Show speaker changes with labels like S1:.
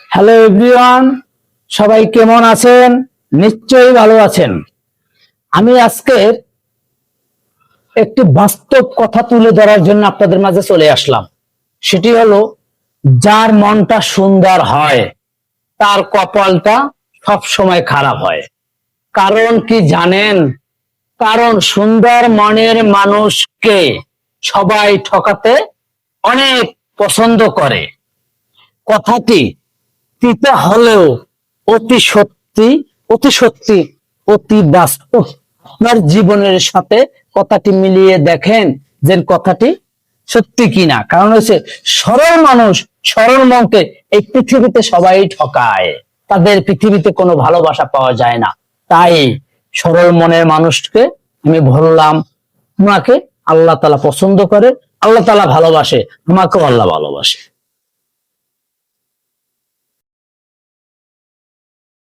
S1: Hello everyone, সবাই কেমন আছেন? নিশ্চয়ই ভালো আছেন। আমি আজকে একটি বাস্তব কথা তুলে ধরার জন্য আপনাদের মাঝে চলে আসলাম। সেটি হলো, যার মনটা সুন্দর হয় তার কপালটা সব সময় খারাপ হয়। কারণ কি জানেন? কারণ সুন্দর মনের মানুষকে সবাই ঠকাতে অনেক পছন্দ করে। কথাটি তিতা হলেও অতি সত্যি, অতি সত্যি, অতি বাস্তব। আপনার জীবনের সাথে কথাটি মিলিয়ে দেখেন যে কথাটি সত্যি কিনা। কারণ হচ্ছে, সরল মানুষ, সরল মনকে এই পৃথিবীতে সবাই ঠকায়। তাদের পৃথিবীতে কোনো ভালোবাসা পাওয়া যায় না। তাই সরল মনের মানুষকে আমি বললাম, তোমাকে আল্লাহ তাআলা পছন্দ করে, আল্লাহ তাআলা ভালোবাসে, তোমাকেও আল্লাহ ভালোবাসে।